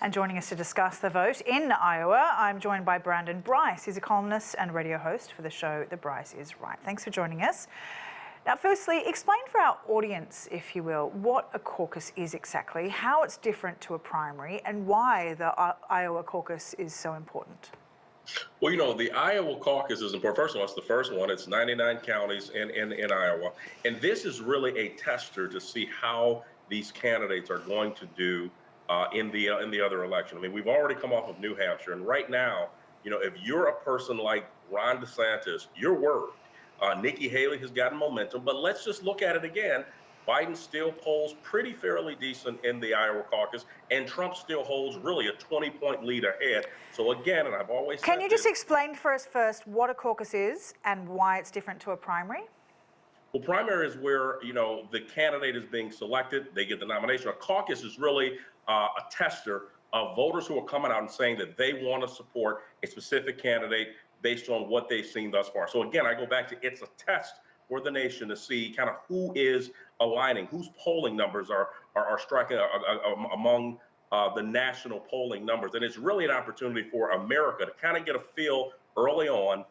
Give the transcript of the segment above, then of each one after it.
And joining us to discuss the vote in Iowa, I'm joined by Brandon Brice. He's a columnist and radio host for the show The Brice is Right. Thanks for joining us. Now, firstly, explain for our audience, if you will, what a caucus is exactly, how it's different to a primary, and why the Iowa caucus is so important. Well, you know, the Iowa caucus is important. First of all, it's the first one. It's 99 counties in Iowa. And this is really a tester to see how these candidates are going to do in the other election. I mean, we've already come off of New Hampshire. And right now, you know, if you're a person like Ron DeSantis, you're worried. Nikki Haley has gotten momentum. But let's just look at it again. Biden still polls pretty fairly decent in the Iowa caucus, and Trump still holds really a 20-point lead ahead. So again, and I've always Can you just explain for us first what a caucus is and why it's different to a primary? Well, primary is where, you know, the candidate is being selected, they get the nomination. A caucus is really a tester of voters who are coming out and saying that they want to support a specific candidate based on what they've seen thus far. So again, I go back to it's a test for the nation to see kind of who is aligning, whose polling numbers are striking among the national polling numbers. And it's really an opportunity for America to kind of get a feel early on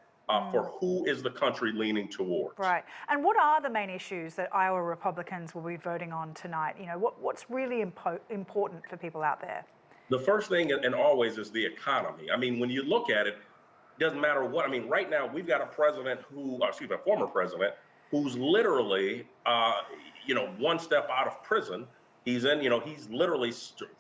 for who is the country leaning towards. Right. And what are the main issues that Iowa Republicans will be voting on tonight? You know, what's really important for people out there? The first thing, and always, is the economy. I mean, when you look at it, it doesn't matter what. I mean, right now, we've got a president who, excuse me, a former president, who's literally, you know, one step out of prison. He's in, you know, he's literally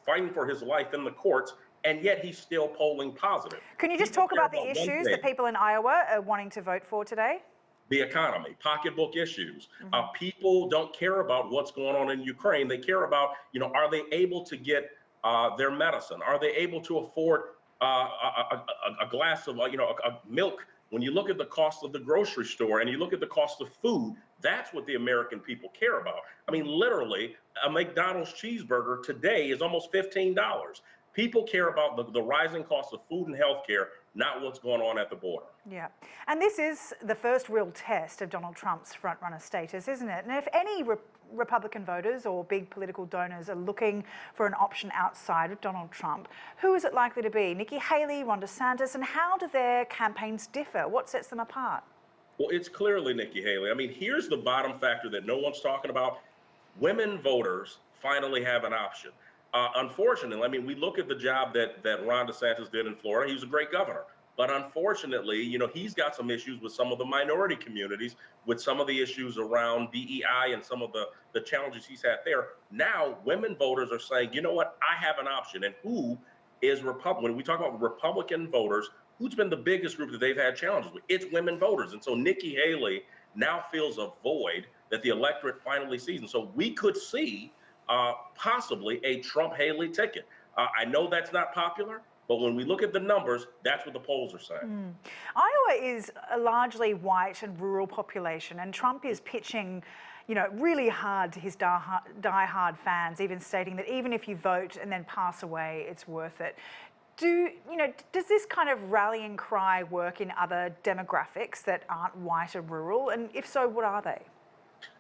fighting for his life in the courts, and yet he's still polling positive. Can you just talk about the issues that people in Iowa are wanting to vote for today? The economy, pocketbook issues. People don't care about what's going on in Ukraine. They care about, you know, are they able to get their medicine? Are they able to afford a glass of, you know, a milk? When you look at the cost of the grocery store and you look at the cost of food, that's what the American people care about. I mean, literally, a McDonald's cheeseburger today is almost $15. People care about the rising cost of food and healthcare, not what's going on at the border. Yeah. And this is the first real test of Donald Trump's front-runner status, isn't it? And if any Republican voters or big political donors are looking for an option outside of Donald Trump, who is it likely to be? Nikki Haley, Ron DeSantis, and how do their campaigns differ? What sets them apart? Well, it's clearly Nikki Haley. I mean, here's the bottom factor that no one's talking about. Women voters finally have an option. Unfortunately, I mean, we look at the job that Ron DeSantis did in Florida. He was a great governor. But unfortunately, you know, he's got some issues with some of the minority communities, with some of the issues around DEI and some of the challenges he's had there. Now, women voters are saying, you know what, I have an option. And who is Republican? When we talk about Republican voters, who's been the biggest group that they've had challenges with? It's women voters. And so Nikki Haley now feels a void that the electorate finally sees. And so we could see possibly a Trump-Haley ticket. I know that's not popular, but when we look at the numbers, that's what the polls are saying. Iowa is a largely white and rural population, and Trump is pitching, you know, really hard to his die-hard fans, even stating that even if you vote and then pass away, it's worth it. Does this kind of rallying cry work in other demographics that aren't white or rural? And if so, what are they?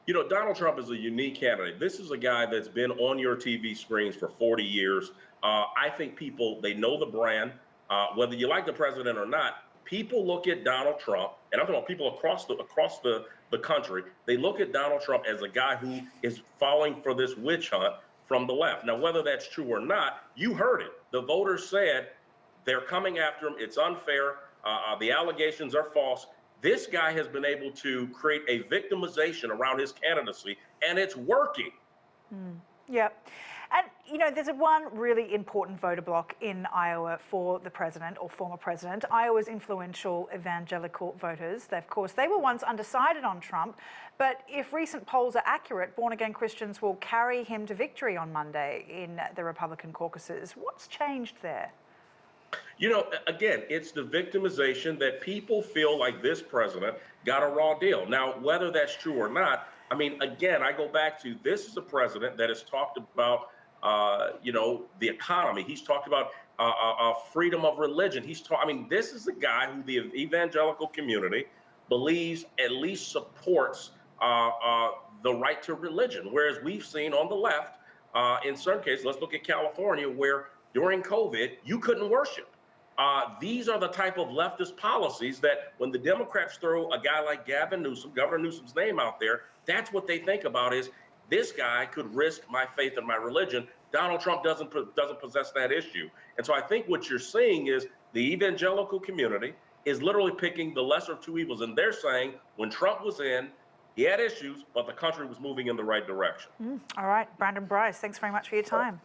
You know, Donald Trump is a unique candidate. This is a guy that's been on your TV screens for 40 years. I think people, they know the brand. Whether you like the president or not, people look at Donald Trump, and I'm talking about people across the country, they look at Donald Trump as a guy who is falling for this witch hunt from the left. Now, whether that's true or not, you heard it. The voters said they're coming after him. It's unfair. The allegations are false. This guy has been able to create a victimization around his candidacy, and it's working. Yeah. And, you know, there's one really important voter bloc in Iowa for the president or former president. Iowa's influential evangelical voters. Of course, they were once undecided on Trump, but if recent polls are accurate, born-again Christians will carry him to victory on Monday in the Republican caucuses. What's changed there? You know, again, it's the victimization that people feel like this president got a raw deal. Now, whether that's true or not, I mean, again, I go back to this is a president that has talked about, you know, the economy. He's talked about freedom of religion. I mean, this is a guy who the evangelical community believes at least supports the right to religion, whereas we've seen on the left, in certain cases, let's look at California, where during COVID, you couldn't worship. These are the type of leftist policies that when the Democrats throw a guy like Gavin Newsom, Governor Newsom's name out there, that's what they think about is this guy could risk my faith and my religion. Donald Trump doesn't possess that issue. And so I think what you're seeing is the evangelical community is literally picking the lesser of two evils. And they're saying when Trump was in, he had issues, but the country was moving in the right direction. All right, Brandon Brice, thanks very much for your time.